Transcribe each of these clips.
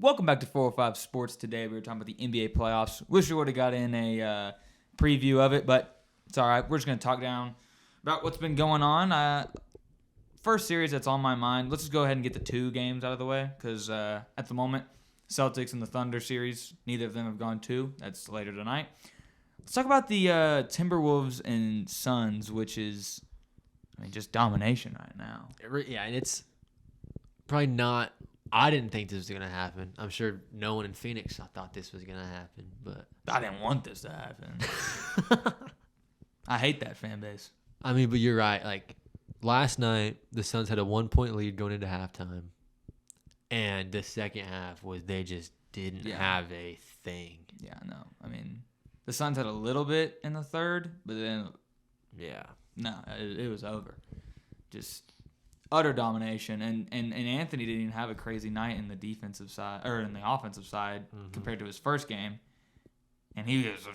Welcome back to 405 Sports. Today we were talking about the NBA playoffs. Wish we would have got in a preview of it, but it's all right. We're just going to talk down about what's been going on. First series that's on my mind, let's just go ahead and get the two games out of the way because at the moment, Celtics and the Thunder series, neither of them have gone two. That's later tonight. Let's talk about the Timberwolves and Suns, which is, just domination right now. Yeah, and it's probably not. I didn't think this was going to happen. I'm sure no one in Phoenix thought this was going to happen, but I didn't want this to happen. I hate that fan base. But you're right. Like last night, the Suns had a 1-point lead going into halftime, and the second half was they just didn't have a thing. Yeah, no. The Suns had a little bit in the third, but then it was over. Just utter domination, and Anthony didn't even have a crazy night in the defensive side or in the offensive side compared to his first game, and he was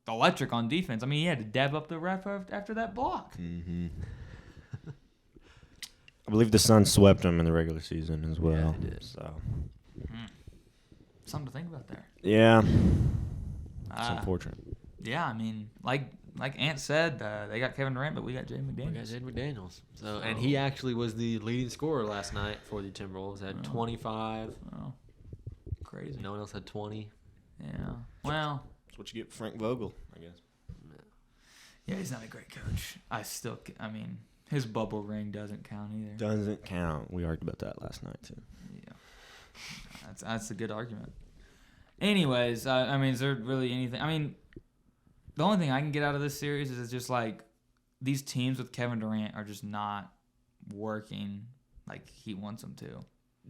electric on defense. He had to dab up the ref after that block. Mm-hmm. I believe the Suns swept them in the regular season as well. Yeah, they did. So something to think about there. Yeah, it's unfortunate. Yeah, like Ant said, they got Kevin Durant, but we got Jaden McDaniels. We got Jaden McDaniels. So, and he actually was the leading scorer last night for the Timberwolves. Had 25. Oh, crazy. No one else had 20. Yeah. Well, that's what you get for Frank Vogel, I guess. Yeah, he's not a great coach. His bubble ring doesn't count either. Doesn't count. We argued about that last night too. Yeah, that's a good argument. Anyways, is there really anything? The only thing I can get out of this series is it's just like these teams with Kevin Durant are just not working like he wants them to.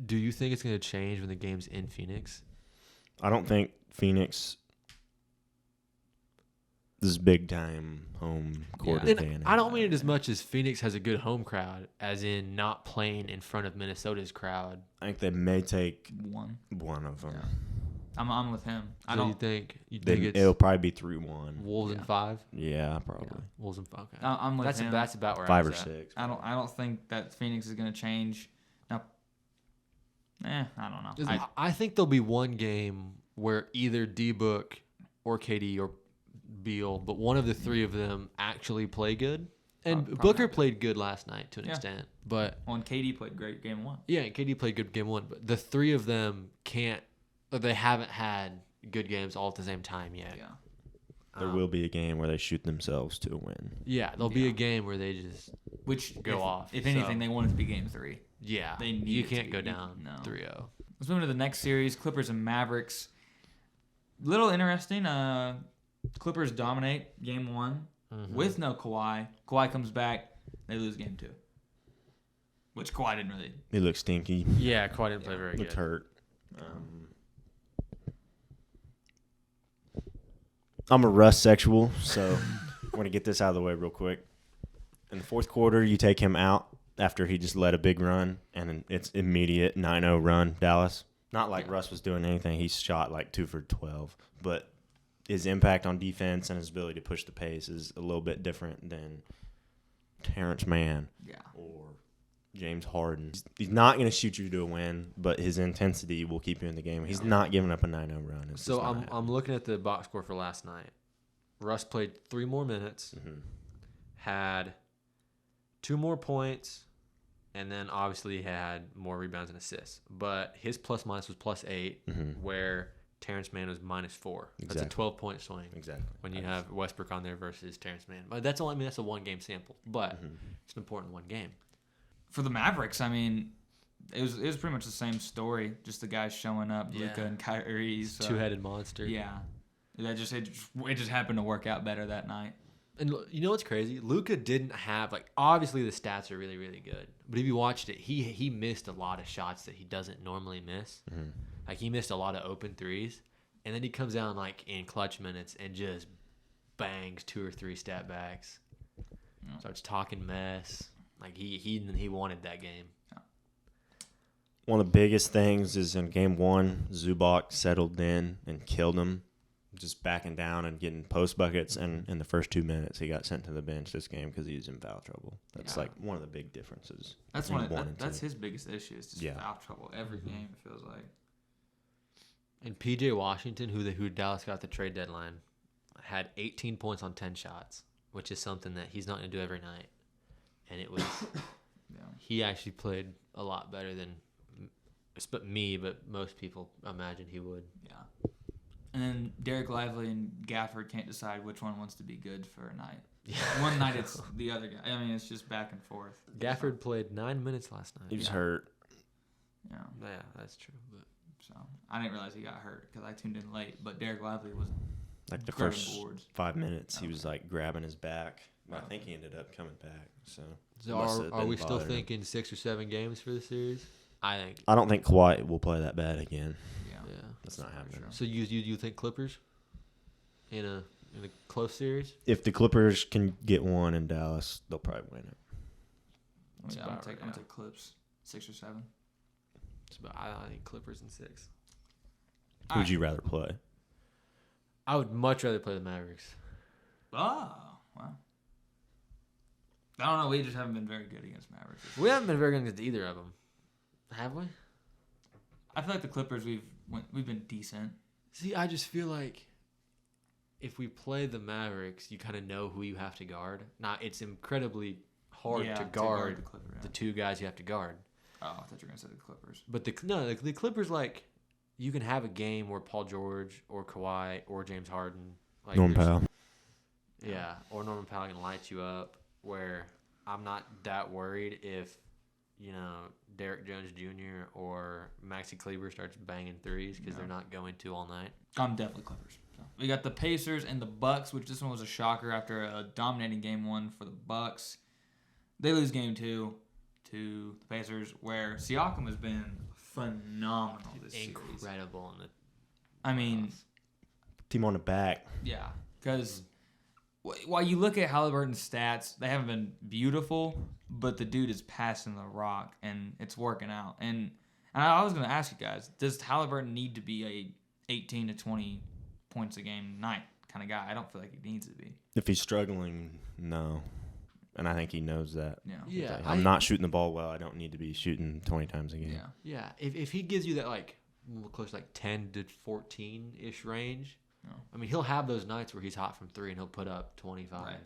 Do you think it's going to change when the game's in Phoenix? I don't think Phoenix is big time home court advantage. I don't mean it as much as Phoenix has a good home crowd, as in not playing in front of Minnesota's crowd. I think they may take one of them. Yeah. I'm with him. So you think it'll probably be 3-1. Wolves in 5? Yeah, probably. Yeah. Wolves in 5. Okay. I'm with him. That's about where 5 I or was 6. I don't think that Phoenix is going to change. Now, I don't know. I think there'll be one game where either D-Book or KD or Beal, but one of the three of them actually play good. And Booker played good last night to an extent, but and KD played great game 1. Yeah, and KD played good game 1, but the three of them they haven't had good games all at the same time yet. Yeah. There will be a game where they shoot themselves to a win. Yeah, there'll be a game where they just go off. If anything, they want it to be game 3. Yeah, you can't go down 3-0. Let's move to the next series, Clippers and Mavericks. Little interesting. Clippers dominate game 1 with no Kawhi. Kawhi comes back, they lose game 2. Which Kawhi didn't really. He looked stinky. Yeah, Kawhi didn't play very good. Looked hurt. I'm a Russ sexual, so I'm going to get this out of the way real quick. In the fourth quarter, you take him out after he just led a big run, and it's immediate 9-0 run, Dallas. Not like Russ was doing anything. He shot like 2 for 12. But his impact on defense and his ability to push the pace is a little bit different than Terrence Mann or James Harden. He's not going to shoot you to a win, but his intensity will keep you in the game. He's not giving up a 9-0 run. So I'm looking at the box score for last night. Russ played 3 more minutes, had 2 more points, and then obviously had more rebounds and assists. But his plus-minus was +8, where Terrence Mann was -4. That's a 12-point swing. Exactly. When you have Westbrook on there versus Terrence Mann. But that's a 1-game sample. But it's an important 1 game. For the Mavericks, it was pretty much the same story. Just the guys showing up, Luka and Kyrie. So, two-headed monster. Yeah, it just happened to work out better that night. And you know what's crazy? Luka didn't have obviously the stats are really really good, but if you watched it, he missed a lot of shots that he doesn't normally miss. He missed a lot of open threes, and then he comes down in clutch minutes and just bangs 2 or 3 step backs. Starts talking mess. He wanted that game. One of the biggest things is in game 1, Zubac settled in and killed him, just backing down and getting post buckets. And in the first 2 minutes, he got sent to the bench this game because he was in foul trouble. That's one of the big differences. That's his biggest issue. Is just foul trouble every game. It feels like. And P.J. Washington, who Dallas got at the trade deadline, had 18 points on 10 shots, which is something that he's not going to do every night. And it was he actually played a lot better than but most people imagine he would. Yeah. And then Derek Lively and Gafford can't decide which one wants to be good for a night. Yeah. One night it's the other guy. I mean, it's just back and forth. Gafford played 9 minutes last night. He was hurt. Yeah. Yeah, that's true. But So I didn't realize he got hurt because I tuned in late. But Derek Lively was Like the grabbing first boards. 5 minutes, he Okay. was like grabbing his back. But I Okay. think he ended up coming back. So are we still thinking 6 or 7 games for the series? I think. I don't think Kawhi will play that bad again. Yeah. Yeah. That's not happening. sure. So you think Clippers in a close series? If the Clippers can get one in Dallas, they'll probably win it. That's Yeah, I'm about gonna right, take yeah. Clips 6 or 7. I think Clippers in 6. All Who'd right. you rather play? I would much rather play the Mavericks. Oh, wow. I don't know. We just haven't been very good against Mavericks. We haven't been very good against either of them, have we? I feel like the Clippers we've been decent. See, I just feel like if we play the Mavericks, you kind of know who you have to guard. Now, it's incredibly hard Yeah, to guard the Clippers. the 2 guys you have to guard. Oh, I thought you were gonna say the Clippers. But the Clippers, like, you can have a game where Paul George or Kawhi or James Harden, like Norman there's- Powell. Yeah, or Norman Powell can light you up. Where I'm not that worried if, Derek Jones Jr. or Maxi Kleber starts banging threes because they're not going to all night. I'm definitely Clippers. So we got the Pacers and the Bucks, which this one was a shocker after a dominating game 1 for the Bucks. They lose game 2 to the Pacers, where Siakam has been phenomenal this series. Incredible in the. I mean, Team on the back. yeah, because while you look at Halliburton's stats, they haven't been beautiful, but the dude is passing the rock, and it's working out. And I was going to ask you guys, does Halliburton need to be a 18 to 20 points a game night kind of guy? I don't feel like he needs to be. If he's struggling, no. And I think he knows that. Yeah. Yeah, I'm not shooting the ball well. I don't need to be shooting 20 times a game. Yeah. Yeah, if he gives you that close to 10 to 14-ish range, No. I mean he'll have those nights where he's hot from 3 and he'll put up 25. Right.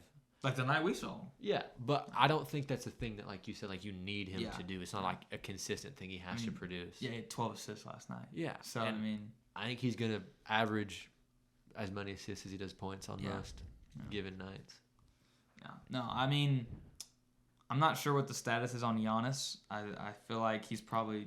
Like the night we saw him. Yeah, but I don't think that's a thing that, like you said, you need him Yeah. to do. It's not like a consistent thing he has to produce. Yeah, he had 12 assists last night. Yeah. So, and I mean, I think he's gonna average as many assists as he does points on Yeah. most given nights. yeah. No, I mean, I'm not sure what the status is on Giannis. I feel like he's probably.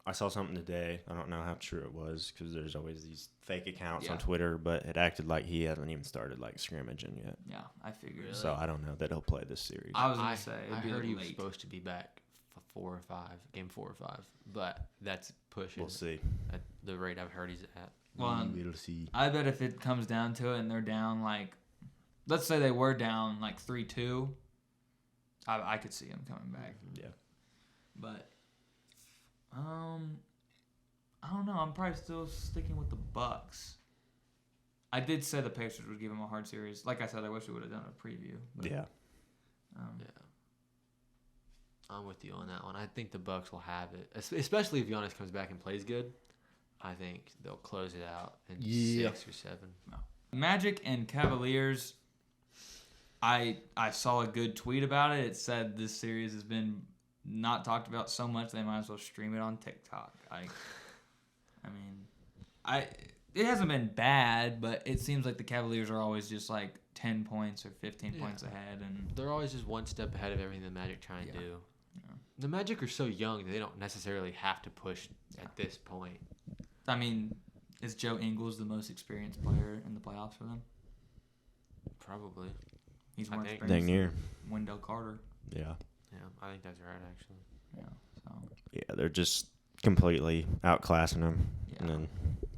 I saw something today. I don't know how true it was because there's always these fake accounts on Yeah. Twitter, but it acted like he hasn't even started scrimmaging yet. Yeah, I figured. Really? So I don't know that he'll play this series. I was going to say, I it'd be heard he was late. supposed to be back for 4 or 5, game 4 or 5, but that's pushing We'll see. at the rate I've heard he's at. Well, We'll see. I bet if it comes down to it and they're down, let's say they were down 3-2, I could see him coming back. Yeah. But, I don't know. I'm probably still sticking with the Bucks. I did say the Pacers would give him a hard series. Like I said, I wish we would have done a preview. But, Yeah. Yeah, I'm with you on that one. I think the Bucks will have it, especially if Giannis comes back and plays good. I think they'll close it out in 6 or 7. Magic and Cavaliers. I saw a good tweet about it. It said this series has been not talked about so much they might as well stream it on TikTok. It hasn't been bad, but it seems like the Cavaliers are always just 10 points or 15 points ahead, and They're always just one step ahead of everything the Magic try and do. Yeah. The Magic are so young that they don't necessarily have to push at this point. I mean, is Joe Ingles the most experienced player in the playoffs for them? Probably. He's I more think- experienced Dang near. than Wendell Carter. Yeah. Yeah, I think that's right, actually. Yeah. So Yeah, they're just completely outclassing them. yeah. And then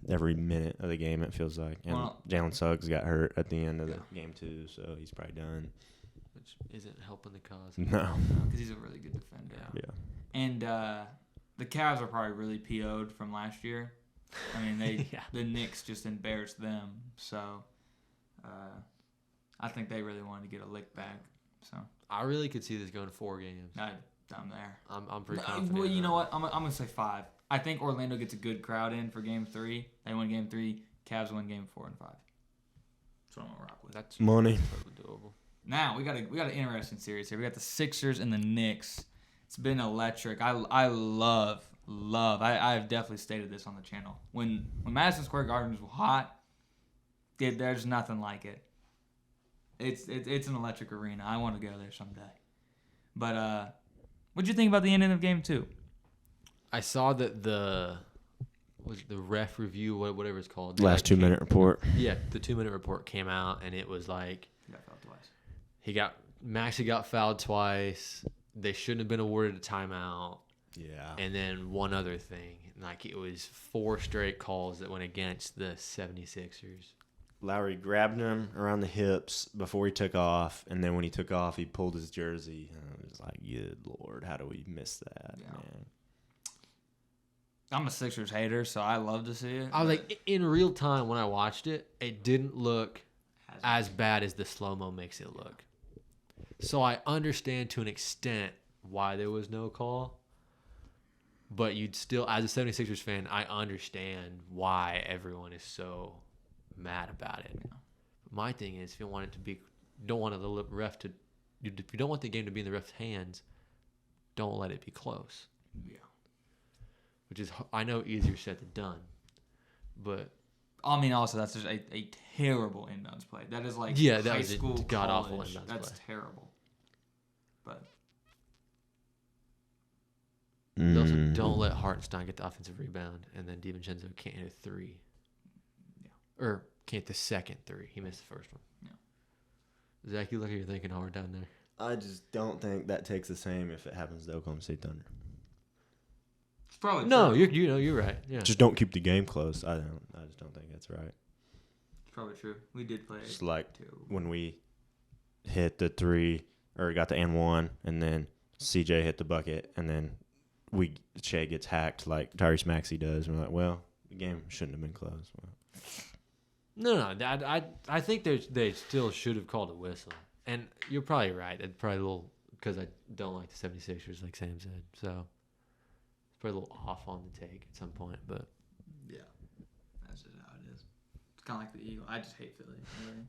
every minute of the game, it feels like. And Well- Jalen Suggs got hurt at the end of the game, too, so he's probably done. Which isn't helping the cause. No. Because he's a really good defender. Yeah. Yeah. And the Cavs are probably really PO'd from last year. I mean, Yeah. the Knicks just embarrassed them. So I think they really wanted to get a lick back. So I really could see this going 4 games. I'm there. I'm pretty No, confident. well, in you that. know what? I'm going to say 5. I think Orlando gets a good crowd in for Game 3. They win Game 3. Cavs win Game 4 and 5. That's what I'm gonna rock with. That's Money. totally doable. Now we got an interesting series here. We got the Sixers and the Knicks. It's been electric. I love. I've definitely stated this on the channel. When Madison Square Garden was hot, there's nothing like it. It's an electric arena. I want to go there someday. But what'd you think about the ending of Game 2? I saw that the ref review, whatever it's called. Last 2-minute report. Yeah, the 2-minute report came out, and it was like He got fouled twice. Maxey got fouled twice. They shouldn't have been awarded a timeout. Yeah. And then one other thing, like it was 4 straight calls that went against the 76ers. Lowry grabbed him around the hips before he took off, and then when he took off, he pulled his jersey. And I was like, good Lord, how do we miss that, Yeah. man? I'm a Sixers hater, so I love to see it. I was like, in real time when I watched it, it didn't look as bad as the slow-mo makes it look. So I understand to an extent why there was no call. But you'd still, as a 76ers fan, I understand why everyone is so mad about it. Yeah. My thing is, if you want it to be, don't want the ref to, if you don't want the game to be in the ref's hands, don't let it be close. Yeah. Which is, I know, easier said than done. But I mean, also that's just a terrible inbounds play. That is like yeah, that high was school, a god awful college. inbounds That's play. terrible. But You also don't let Hartenstein get the offensive rebound, and then DiVincenzo can't hit a 3. Yeah. Or can't hit the second 3. He missed the first one. Yeah. Zach, you look like you're thinking hard down there. I just don't think that takes the same if it happens to Oklahoma State Thunder. it's probably No, true. you're right. Yeah. Just don't keep the game close. I just don't think that's right. It's probably true. We did play Just like terrible. when we hit the 3 or got the and-1, and then CJ hit the bucket, and then Shea gets hacked like Tyrese Maxey does. And we're like, well, the game shouldn't have been close. Well, No. I think they still should have called a whistle. And you're probably right. It's probably a little, because I don't like the 76ers, like Sam said. So it's probably a little off on the take at some point. But Yeah, that's just how it is. It's kind of like the Eagle. I just hate Philly. Really.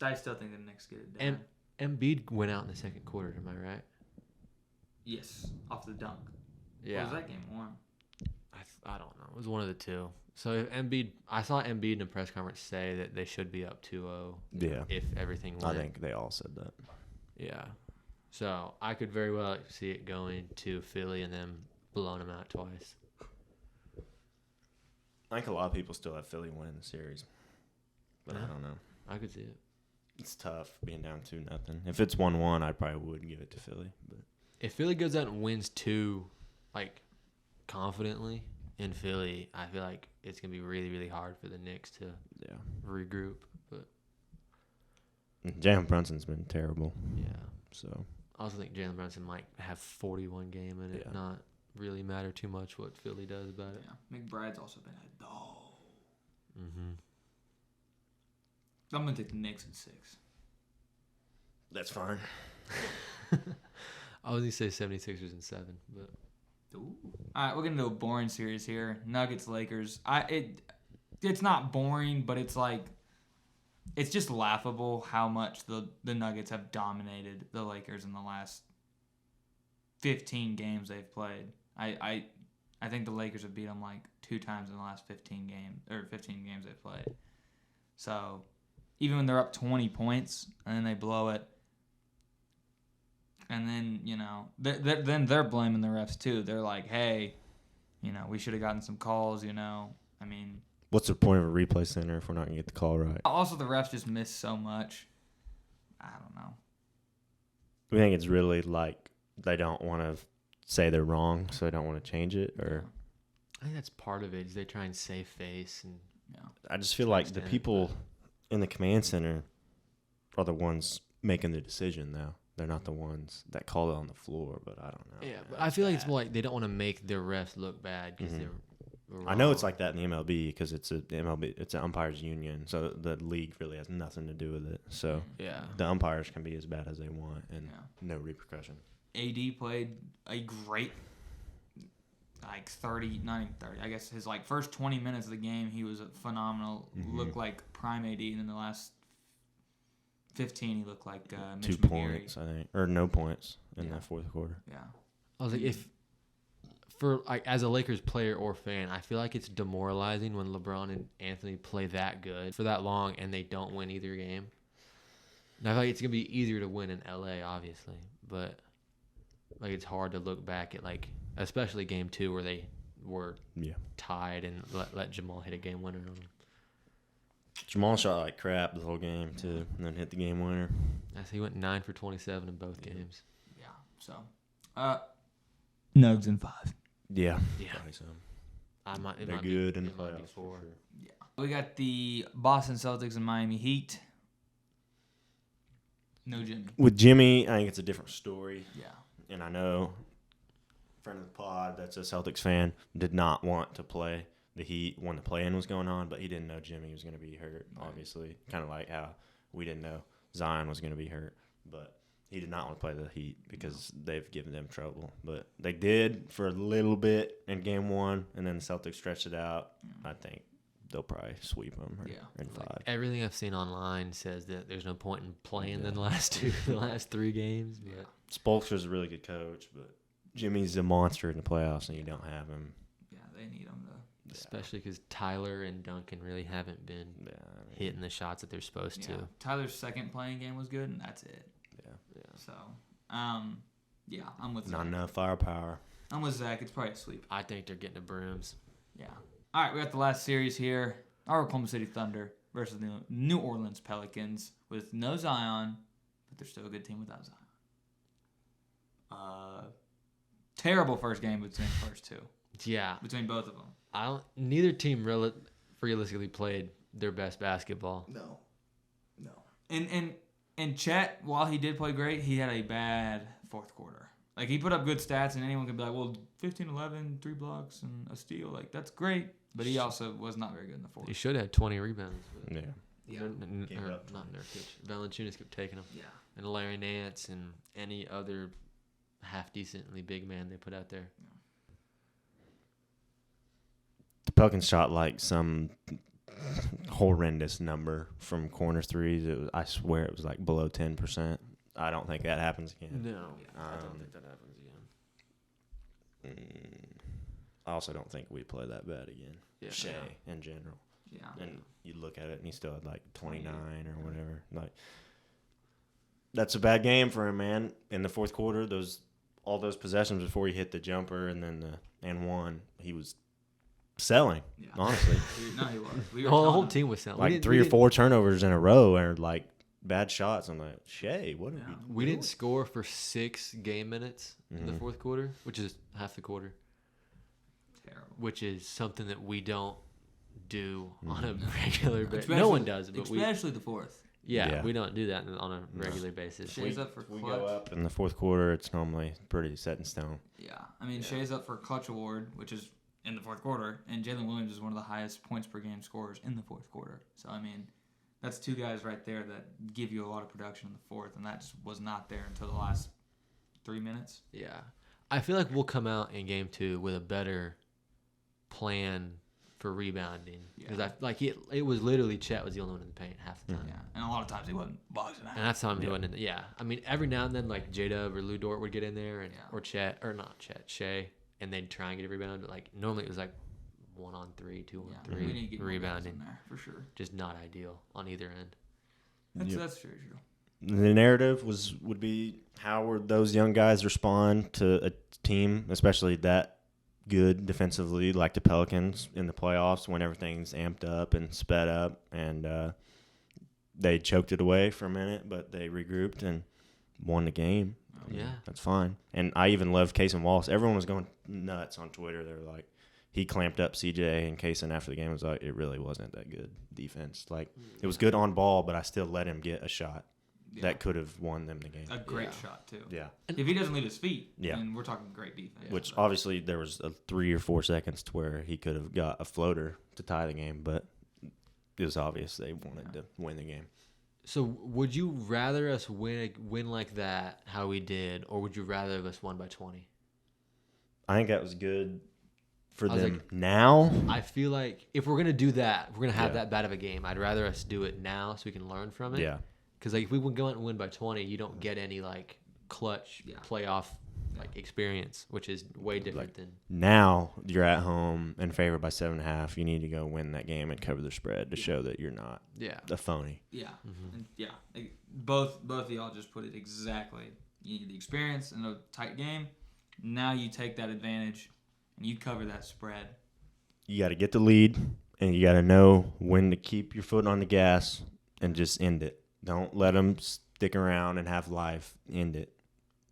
I still think the Knicks get it done. Embiid went out in the second quarter. Am I right? Yes, off the dunk. Yeah. What was that game? 1. I don't know. It was one of the two. So if I saw Embiid in a press conference say that they should be up 2-0 yeah, if everything went. I think they all said that. Yeah. So I could very well see it going to Philly and then blowing them out twice. I think a lot of people still have Philly winning the series, but Yeah. I don't know. I could see it. It's tough being down 2-0. If it's 1-1, I probably would give it to Philly. But If Philly goes out and wins 2, like, confidently in Philly, I feel like it's going to be really, really hard for the Knicks to yeah, regroup. But, Jalen Brunson's been terrible. yeah. So I also think Jalen Brunson might have 41 game and it Yeah. not really matter too much what Philly does about it. Yeah, McBride's also been a dog. Mm-hmm. I'm gonna take the Knicks in 6. that's fine. I was going to say 76ers in 7, but Ooh. All right, we're gonna do a boring series here. Nuggets Lakers. It's not boring, but it's like it's just laughable how much the Nuggets have dominated the Lakers in the last 15 games they've played. I think the Lakers have beat them like 2 times in the last 15 games they've played. So even when they're up 20 points and then they blow it. And then, then they're blaming the refs too. They're like, hey, we should have gotten some calls, I mean. What's the point of a replay center if we're not going to get the call right? Also, the refs just miss so much. I don't know. We think it's really like they don't want to say they're wrong, so they don't want to change it? Or I think that's part of it is they try and save face. And I just feel To an like the extent, people in the command center are the ones making the decision now. They're not the ones that call it on the floor, but I don't know. yeah, man. but I feel like it's more like they don't want to make their refs look bad because they're I know it's wrong. like that in the MLB because it's the MLB. It's an umpires union, so the league really has nothing to do with it. So Yeah. the umpires can be as bad as they want, and Yeah. no repercussion. AD played a great, like 30, not even 30. I guess his like first 20 minutes of the game, he was phenomenal. Looked like prime AD, and then the last 15, he looked like Mitch 2 McGarry. points, I think, or no points in that fourth quarter. Yeah. I was like, as a Lakers player or fan, I feel like it's demoralizing when LeBron and Anthony play that good for that long and they don't win either game. And I feel like it's gonna be easier to win in LA, obviously, but like it's hard to look back at like, especially game 2 where they were tied and let Jamal hit a game winner on them. Jamal shot like crap the whole game too, and then hit the game winner. He went 9 for 27 in both games. Yeah. So, Nugs in 5. Yeah. Yeah. So. They're good in the playoffs. Sure. Yeah. We got the Boston Celtics and Miami Heat. No Jimmy. With Jimmy, I think it's a different story. Yeah. And I know a friend of the pod that's a Celtics fan did not want to play the Heat when the play-in was going on, but he didn't know Jimmy was going to be hurt, obviously. Kind of like how we didn't know Zion was going to be hurt. But he did not want to play the Heat because they've given them trouble. But they did for a little bit in game 1, and then the Celtics stretched it out. I think they'll probably sweep them in 5. Everything I've seen online says that there's no point in playing the last 3 games. But. Spoelstra's a really good coach, but Jimmy's a monster in the playoffs, and you don't have him. Yeah, they need him to. Especially because Tyler and Duncan really haven't been hitting the shots that they're supposed to. Tyler's second playing game was good, and that's it. Yeah. So, I'm with Zach. Not enough firepower. I'm with Zach. It's probably a sweep. I think they're getting the brooms. Yeah. All right, we got the last series here. Our Oklahoma City Thunder versus the New Orleans Pelicans with no Zion, but they're still a good team without Zion. Terrible first game between the first two. Yeah. Between both of them. Neither team realistically played their best basketball. No. And Chet, while he did play great, he had a bad fourth quarter. Like, he put up good stats, and anyone could be like, well, 15-11, 3 blocks, and a steal. Like, that's great. But he also was not very good in the fourth. He should have had 20 rebounds. Yeah. Not Nurkic. Valanciunas kept taking them. Yeah. And Larry Nance and any other half-decently big man they put out there. Yeah. The Pelicans shot like some horrendous number from corner threes. I swear it was like below 10%. I don't think that happens again. No, I don't think that happens again. I also don't think we play that bad again. Yeah. Shea in general. Yeah. And you look at it and he still had like 29 or whatever. Like, that's a bad game for him, man. In the fourth quarter, all those possessions before he hit the jumper and then the one, he was selling. Yeah. Honestly. No, he was. The whole team was selling. Like 3 or 4 turnovers in a row and like bad shots. I'm like, Shea, what are we didn't score for 6 game minutes in the fourth quarter, which is half the quarter. Terrible. Which is something that we don't do on a regular basis. No one does it, but especially the fourth. Yeah, we don't do that on a regular basis. Shea's up for clutch. We go up in the fourth quarter. It's normally pretty set in stone. Yeah, I mean, Shea's up for clutch award, which is in the fourth quarter, and Jalen Williams is one of the highest points per game scorers in the fourth quarter. So, I mean, that's 2 guys right there that give you a lot of production in the fourth, and that just was not there until the last 3 minutes. Yeah. I feel like we'll come out in game 2 with a better plan for rebounding. Because it was literally Chet was the only one in the paint half the time. Yeah, and a lot of times he wasn't boxing out. And that's how I'm doing it. Yeah. I mean, every now and then, like, J-Dub or Lou Dort would get in there, or Chet, or not Chet, Shea, and they'd try and get a rebound. But, like, normally it was like 1-on-3, 2-on-3 we need to get rebounding. in there, for sure. Just not ideal on either end. That's very true. The narrative would be how would those young guys respond to a team, especially that good defensively, like the Pelicans in the playoffs when everything's amped up and sped up, and they choked it away for a minute, but they regrouped and won the game. Yeah, that's fine. And I even loved Kaysen Wallace. Everyone was going nuts on Twitter. They were like, he clamped up CJ, and Kaysen after the game was like, it really wasn't that good defense. Like, it was good on ball, but I still let him get a shot that could have won them the game. A great shot, too. Yeah. If he doesn't leave his feet, then we're talking great defense. Which, obviously, there was 3 or 4 seconds to where he could have got a floater to tie the game, but it was obvious they wanted to win the game. So would you rather us win like that, how we did, or would you rather have us won by 20? I think that was good for I was them like- now. I feel like if we're gonna do that, if we're gonna have Yeah. that bad of a game, I'd rather us do it now so we can learn from it. Yeah. Because like if we would go out and win by 20, you don't get any like clutch playoff like experience, which is way different than. Now you're at home and favored by 7.5. You need to go win that game and cover the spread to show that you're not a phony. Yeah, and like, both of y'all just put it exactly. You need the experience in a tight game. Now you take that advantage and you cover that spread. You got to get the lead, and you got to know when to keep your foot on the gas and just end it. Don't let them stick around and have life. End it.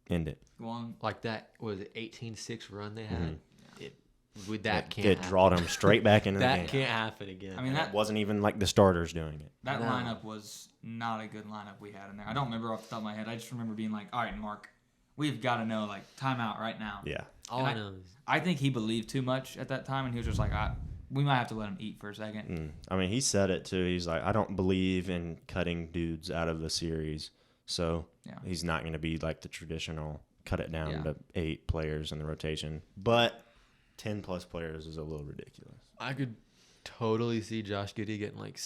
Go on. Like that was it 18-6 run they had. Mm-hmm. That can't. It drawed them straight back into the game. That can't happen again. I mean, That wasn't even like the starters doing it. That lineup was not a good lineup we had in there. I don't remember off the top of my head. I just remember being like, all right, Mark, we've got to know, like, timeout right now. Yeah. all I know is I think he believed too much at that time, and he was just like, we might have to let him eat for a second. I mean, he said it too. He's like, I don't believe in cutting dudes out of a series. So he's not going to be like the traditional cut it down to 8 players in the rotation. But 10-plus players is a little ridiculous. I could totally see Josh Giddey getting like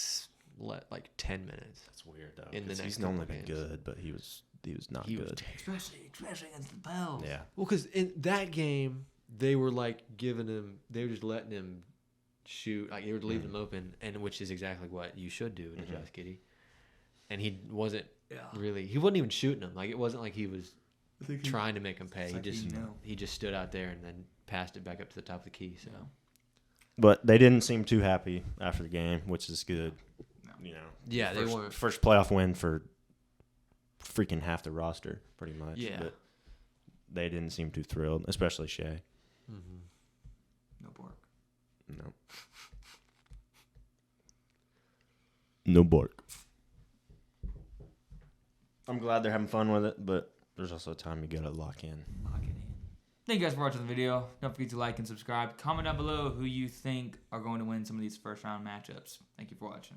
10 minutes. That's weird though. In the next he's normally couple been games. good, but he was not good. Especially against the Pels. Yeah. Well, because in that game they were like they were just letting him shoot, like they were leaving him open, and which is exactly what you should do to Josh Giddey. And he wasn't really. He wasn't even shooting him. Like it wasn't like he was trying to make him pay. He just stood out there and then passed it back up to the top of the key. So, But they didn't seem too happy after the game, which is good. No. You know. yeah, they weren't. First playoff win for freaking half the roster, pretty much. Yeah. But they didn't seem too thrilled, especially Shea. No Bork. No. No bark. I'm glad they're having fun with it, but there's also a time you gotta lock in. Thank you guys for watching the video. Don't forget to like and subscribe. Comment down below who you think are going to win some of these first round matchups. Thank you for watching.